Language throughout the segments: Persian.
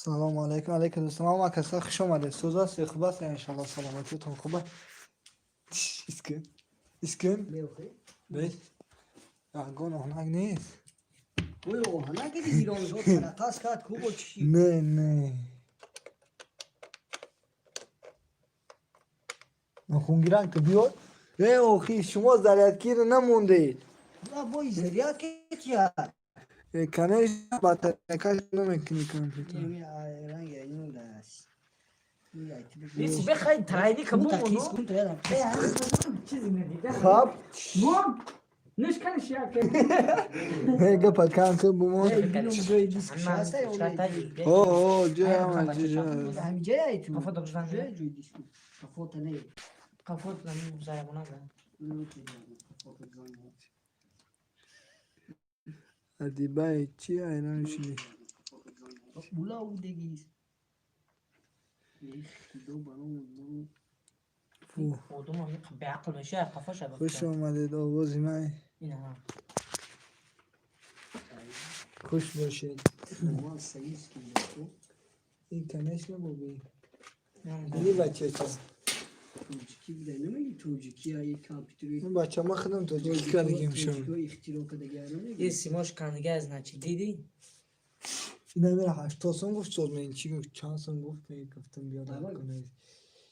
سلام علیکم. علیکم السلام و کسا خوش آمده. سوزا خوب است انشالله سلامتیتون خوبه. اسکن بیس اگون آهنگ نیست. اوه آهنگ دیگه رونزو ترتاس کرد خوب چی؟ نه نخونگیرن که بیاد. اوخی شما زریعتگیر نمونده اید. نه بای زریعت که چیه؟ کنش بطرکش نمیکنی کامپیوتر. یمی رنگ اینو دست. نیست بخوای ترایدی که مو بمونو تکیس کن تو یادم چیزی ندیده خب مون نشکنش یا که میگه پکان که بمون. بینم جای دیسک شاسته یا نه؟ اوه جا همینجا ای تو کافه داشتن جای دیسک کافه نه کافوت نمی زایمونه ادیبای چی ایران شدی؟ بولا او دیگیست دو برو خودم هم به عقل بشه قفاش خوش آمدید آوازی من. اینا ها خوش باشید. ما سیس که این کنش نبودی. نمی‌دونم. این بچه چه؟ توجیکی بوده نمیگی توجیکی های کامپیوتری این بچه ما خودم توجیکی کردگی میشم. توجیکی اختراع کردگی این سیماش کندگه از نچی دیدی؟ این همیره 80 سن گفت شد من چی گفت چند سن گفت من گفتم بیادم کنه.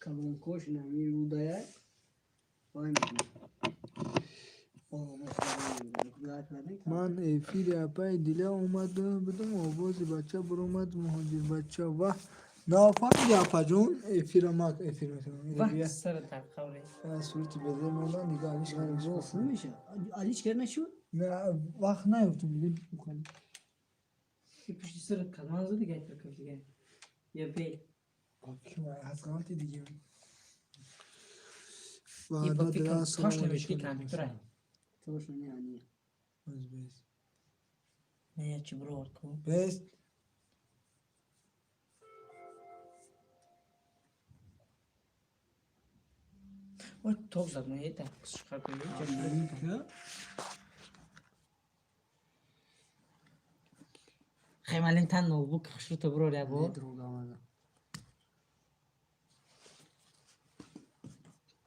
کلون کوش نمی رودایه وای میکنه من ایفیر اپای دیله اومد بدم آواز بچه بر اومد مهاجر بچه و نافهم اپا جون ایفیر ما ایفیر میکنم. و سر در خوره صورتی بذار مولا نگاه علیش رو خوب میشه علیش کرد نشود نه وقت نیفتم دیگه بکنم. این پشتی سر کلمان زده دیگه فکر دیگه یا بیل باکی ما از قانتی دیگه این بعدا با فکر درست تاش سلام نمیشتی علیکم کامپیوتره توش نمیانی نه چی برو کن بس و توک زد نه ایتا شکر کنی که خیمالین تن نوتبوک خشلو تو برو نه رابو دروغ آمده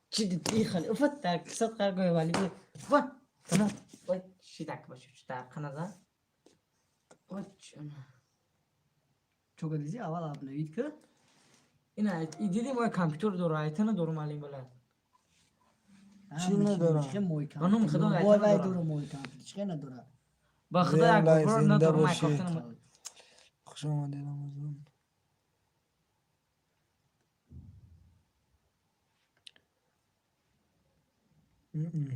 چی دیدی خالی افت در کسات قرار ولی بود و تمام و چی دک باشه چی در خنده و چوکا دیزی اول آپ نوید که اینا دیدی ما کامپیوتر دور آیتن دور مالیم بله چی ندارم؟ چه موی خانم خدا کامپیوتر آیتن وای وای ندارم. دور موی کامپیوتر چه نداره با خدا زیم یک لای گوگل زنده ندارم ما باشید. کافتن خوش آمدید آمازون.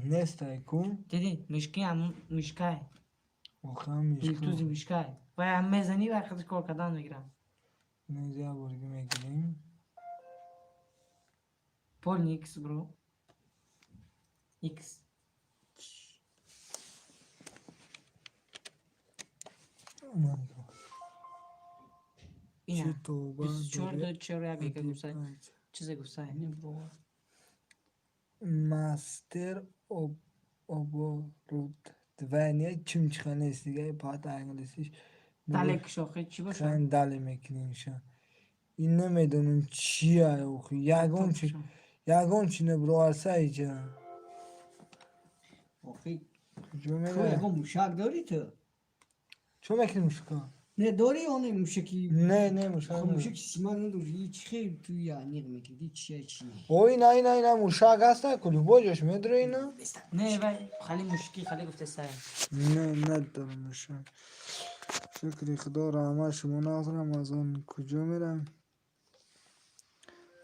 نیست ایکون دیدی مشکی هم مشکای واقعا میشکم توزی مشکای و هم میزنی و خودش کار کردن میگیرم نیزه برگی میگیریم پول نیکس برو ایکس اینا چی تو با 24 داره دو چرا یک ادیب گوسای آیت چیز گوسای ماستر اوبرود دوانیه چیم چخانه است دیگه پات انگلیسیش تلک شاخه چی باشه خیلی دلی میکنیمشن این نمیدونم چیه اوخی یگون چی نبرو ارسه ایجا آخی کجا تو میره یکم موشک داری تو چون میکنیمش کن نه داری یا نه موشکی نه موشک خب ندارم. موشک سیمان نداری هیچ خیلی توی یا نیق میکردی چیه اوی نه موشک هست نکنی بوجش میدره اینا نه وای خالی مشکی خالی گفته سر نه ندارم موشک شکری خدا رحمه شما نازنم از آن کجا میرم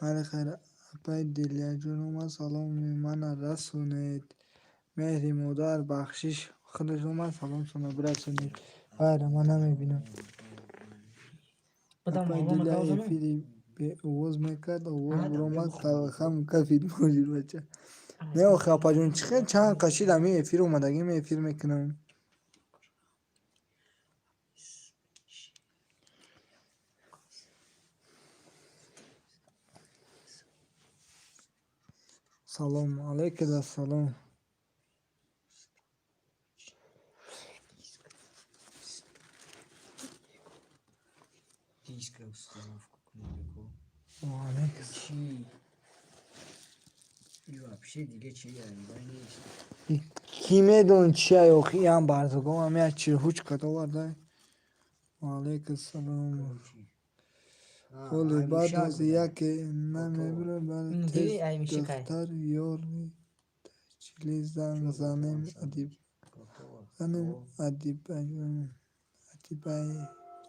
ولی خیر اپای دیلیا جون اومد سلام من رسونید مهری مادر بخشش خودش اومد سلام شما برسونید آره من نمیبینم بدم اپای مامون دیلیا کاوزنم ایفیری به اوز میکرد اوز آره، برومد بگو. توخم کفید موجود بچه نه آخه اپا جون چخه چند قشید همی ایفیر اومدگی می ایفیر میکنم سلام علیکم سلام دیسک رو استفاده کنیم. Aleyküm. چی вообще دیگه چی یعنی نیست. Kime don çay okuyan barzo goma me açır huç kata var da. Aleyküm selam. Kolu bad ya ki ne mebra bal tez دیدی ای میشه که daftar yor çili zanem adib zanem adib adibay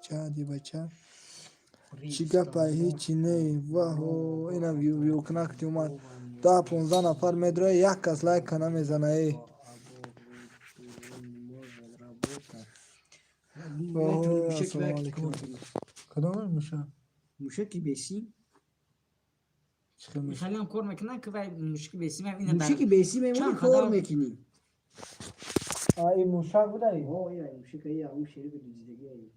ça adibacha çiga pay hiç ne vaho ina view knak tuman da 15 nafar medra yak kas like kana mezanaye assalomu alaykum kadar mısha موشکی بیسی çıkmış خلينا نكون مكنا كبا مشكل بيسمع فينا موشکی بیسی میمونی چند کار قدم؟ میکنی ay muşak bu da اوه یا موشکی یا اون شریف دیزدگی ای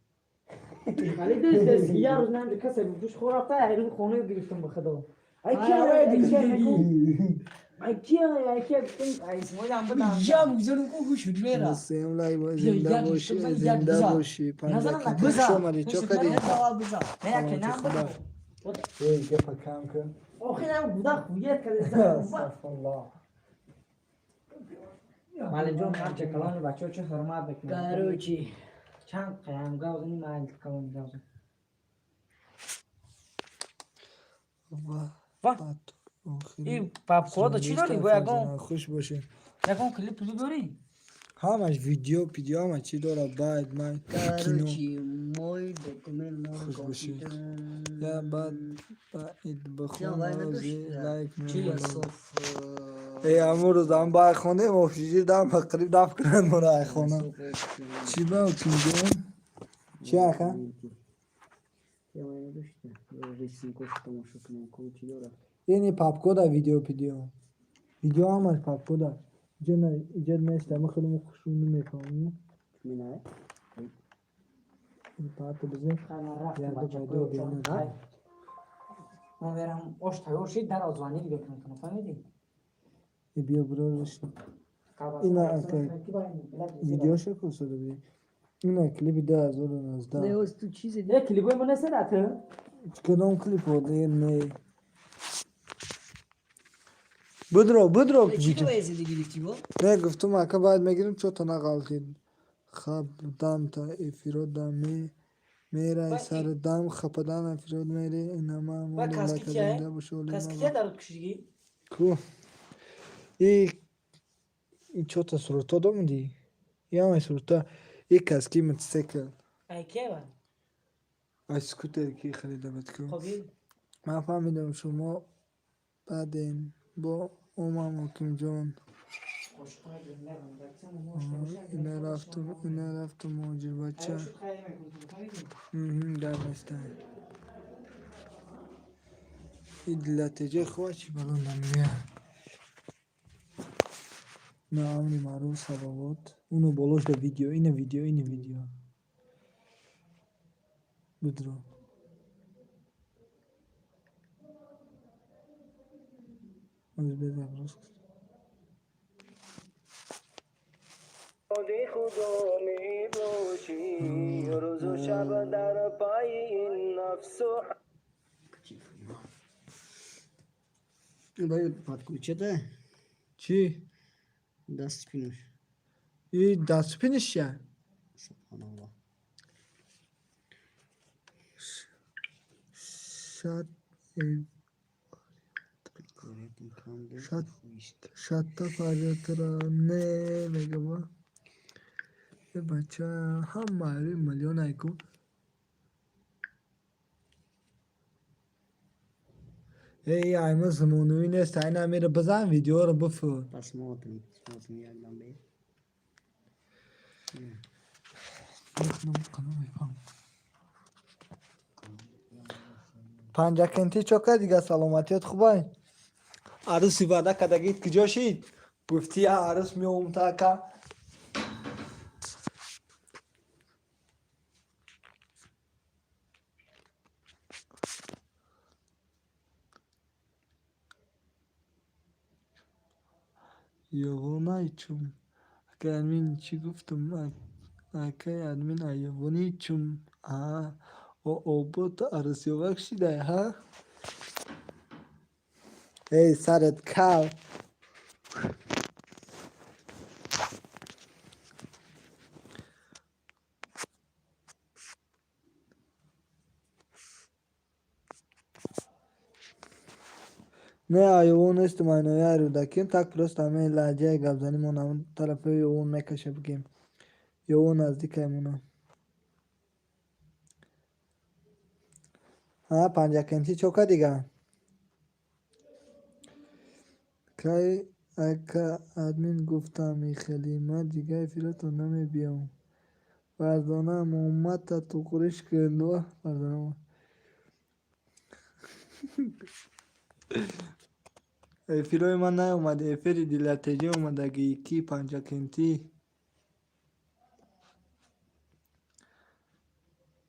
خلي دز يا رجل كسر بوش خرافه هرو خونه گرفتم بخدا ای کیا دیزدگی ای کیا ای کیا ای اسمو دام بدم یا بگذارم که خوش شد میرا Nasılsın lay bu Ya, zinda ya, boşu işte ben zinda ya, boşu Nazarım pandaki bak, şomari çok hadi merak Tamam, ne çok yapalım ey gepa kanka o kadar budak huyet kadar estağfurullah Mali جون بچه کلانی بچه چه حرمت بکنه کاروچی چند قیام گاوزنی مال کلان گاوزن Allah Vah. این پاپ کد چی داری گویا خوش باشین یکم کلیپ پلی داری همش ویدیو همه چی داره بعد من کینو کاروچی موی دکمن مور خوش باشی. کامپیوتر یا بعد بخون روزی لایک چی میمونم صف ای امور دام با خونه مفیدی دام قریب داف کنن مرا خونه چی با کنیم چی آخه یا من داشته رسیم کشتم و شکنم کوچی داره یعنی پاپکودا ویدیو همش پاپکودا جد نشته ما خیلی خوشون نمیکنم منه پاپ بزن خیلی رفت یا بچه دو چون بینه من برم اوش تایوشی در آزوانی دیگه کنم فهمیدی بیا برو رشن اینا ویدیو شکل شده بی اینا کلیپی 2019 نه از تو چیز یه دیگه کلیپای من نسه کدام کلیپ بود نه بدرو چی تو از دیگه گرفتی با نه گفتم اکا باید میگیرم چون تا نقالتید خب دام تا افیرود دام میره سر دام خپدان افیرود میره اینما مولی لکه زنده بشولی کاسکیه دارد کشیگی کو این چوتا سروتا دومدی یا ما سروتا یک کاسکی متسکل ای که با اسکوتر کی خریده بود کو خب یه من فهمیدم شما بعدین با امام حکیم جان اینا رفتم موجود بچه در نستن این لطجه خواه چی بلون نمیه نه امری معروف سبابات اونو بولوش ده ویدیو اینه ویدیو بدرو از بده روز خدا می باشی روز و شب در پای این نفس و باید پات کوچه ده چی؟ دست پینوش این دست پینش چیه؟ سبحان الله شد شد فریات را نه میگه با یه بچه هم ماری میلیون ایکو ای ایمه زمانوی نیست اینا میره بزن ویدیو رو بفر پس موتن یادم بید پنجاکنتی چوکه دیگه سلامتیت خوبه عروسی وعده کدگید کجا شید گفتی عروس میوم تا که یوونای چون اگه ادمین چی گفتم اگه ادمین ایوونی چون او بود عروسی بخشیده ها. ای سرت کاو. نه ایوون است ماینویا رو دکیم تک پرست همه لحجه گبزنی مون همون طرف ایوون میکشه بگیم ایوون نزدیک ایمونه ها پنجاکنتی چوکا دیگه که اکا ادمین گفتم خیلی ما دیگه فیلتو نمی بیام وردانه محمد تا تو قرش کندوه وردانه فیلوی من نیومده فیری دیلتجی اومده گیکی پنجاکنتی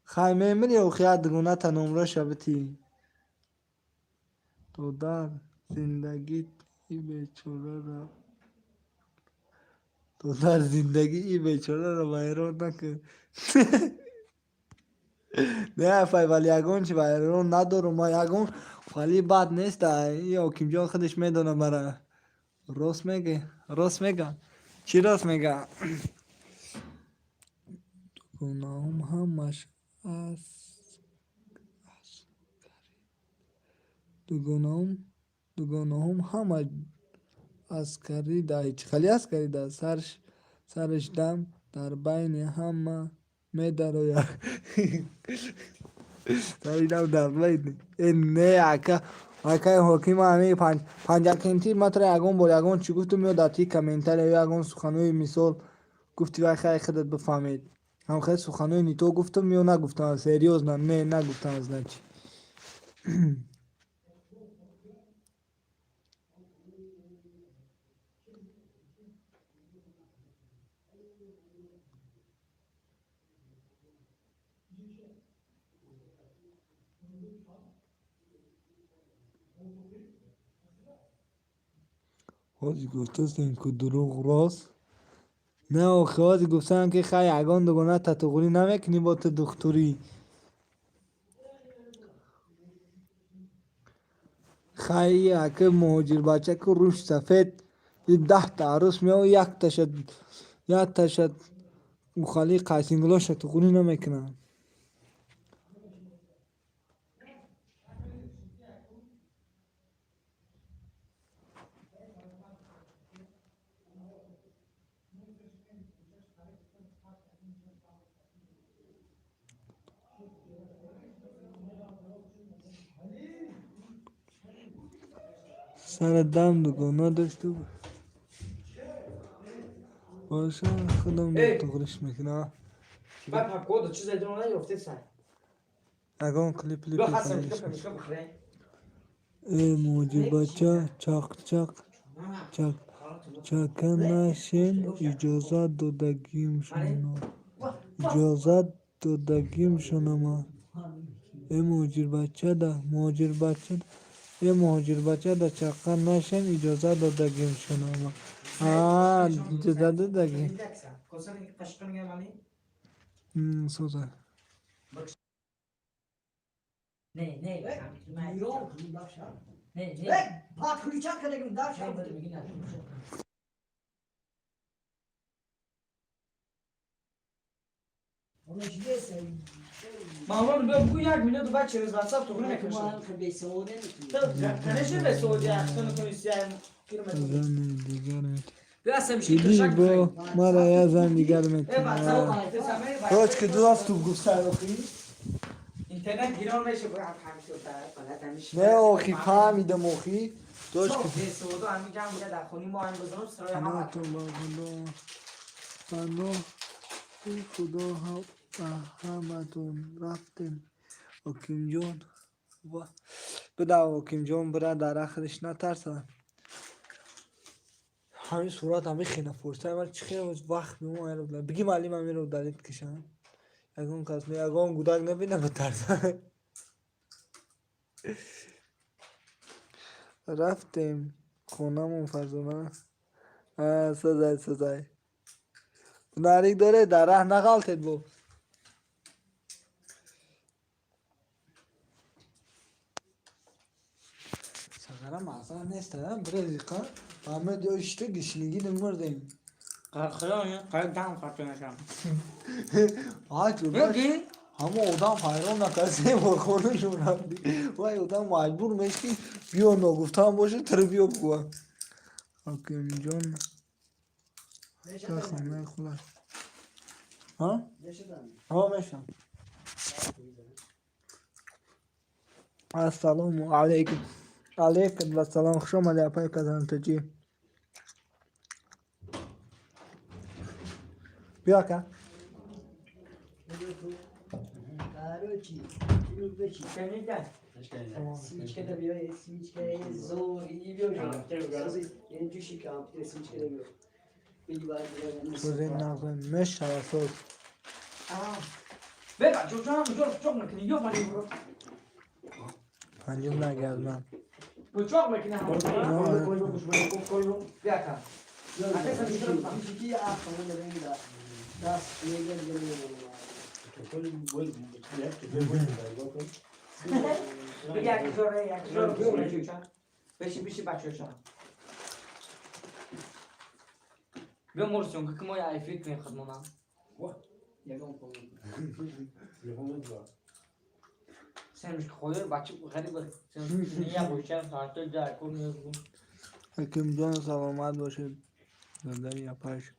خیمه منی او خیاد دگونه تا نمره شبتی تو در زندگی ای بیچاره را تو در زندگی ای بیچاره را ویران نکن نه فای ولی یگون چی ویران ندارم ما یگون خالی بد نیست یا کیم جان خودش میدونه برای راست میگه چی راست میگه گناهم همش از دوگانهم همه عسکری ده هیچ خالی عسکری ده سرش دم در بین همه میدروید سرش دم در بین این نه اکا حکیم همه پنجاکنتی مطرح یگون بول یگون چی گفتم میاد اتی کمنتر یا یگون سخنوی مثال گفتی وای خیلی خودت بفهمید هم خیلی سخنوی نیتو گفتم میو نگفتم سریوز نه نگفتم از نه چی حاجی گفتستیم که دروغ راست نه آخه حاجی گفتن که خیلی اگان دوگانه تطوری نمیکنی با تو دکتری خیلی اکه مهاجر بچه که روش سفید 10 تا عروس میاد یک تاشد او خالی قاسینگلاش تطوری نمیکنن سر دم دوگانه داشته باشه خودم تغرش میکنه بابا کد چیز دیگه نیفته سر اگان کلیپ لو خالیش حسن میشه بخره ای موجی بچه چکن نشین اجازت دادگیم شنما ای مهاجر بچه ده چکن نشین اجازت دادگیم شنما اجازت دادگیم سوزه مامان بگو 1 میلیون بعد چه روز واتساپ تو کنه میکنه تنش به سعودی اخشون کنی سیام زن دیگر بس میشه دیدی تشک با مرا یه زن دیگر میکنه روز که دو هفت تو گفته روخی اینترنت گیران میشه باید همیشه غلط همیشه نه آخی فهمیدم آخی دوش که به سعودی همین جمع بوده در خونی ما هم بزنم سرای نه همه تو با خدا ای خدا همتون رفتیم حکیم جان بده حکیم جان بره در آخرش نترسه همین صورت همین خیلی فرصه من چه خیلی وقت بیمون بگی معلیم همین رو دلیت کشم یکون کس نه یکون گودک نبینه بترسه رفتیم خونمون فرزانه سزای ناریک داره در راه نغالتید بو Haram asla ne istedim? Biraz yıka. Ahmet diyor işte gişini gidin buradayım. Kalkıyor ya. Kalktan kalkıyor şu an. Aç Ne uğraş. değil? Ama odan hayran kadar korkunun şurada. Vay odan mecbur meşki bir onu guftan boşu tırıp yok bu. Bakıyorum can. Bakın ne kolay. Ha? Ha meşan. Assalamu alaikum. Alaikum ve selam. Hoş geldin yapay kazantıcı. Bir dakika. Kendin gel. Simička da bio, simička je zor i bio je. En düşük kampte simička da bio. Bili var bir Sözün nazım. Meşara söz. Ve bak çocuğum çok makine yok hani bu. Hancımlar gelmem. Bu çok makine. koydum. Bir dakika. Hadi sen şunu bak. İki ya falan da ben de. Das ne gel Bir dakika oraya gel. Şuraya çocuğum. Beşi bir şey bakıyor şu an. Bir morsun que como ya ifrit mi khadmona. Yalan falan. Sen mش khoyur bachib garib. Sen niye koyacağım saatte da konuyorsun. Hakim can salamat başı. Gönderi yapar.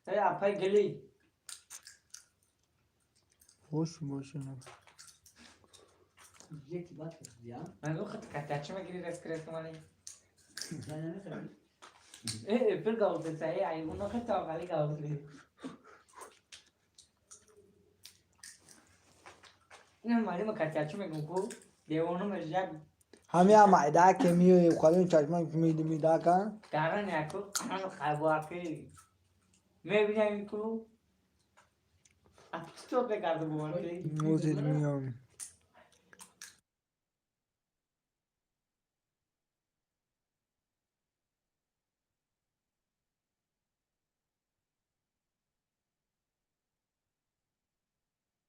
Hey apay geli. Hoş boşuna. Diyecek ki bak ya. Ben o khat kaçma giri reskres mali. Ben ne kadar? फिर गावते say ay bunu khat kali gawte. Ne mali ma kaçma gugu. Devonu merjab. Hem ya maida kemiyor yukarı çarpmak miydi ka? Karan yakı karan kaybu ki. मैं भी नहीं करूँ अब तो पे कर दो बोल के O zilmiyorum.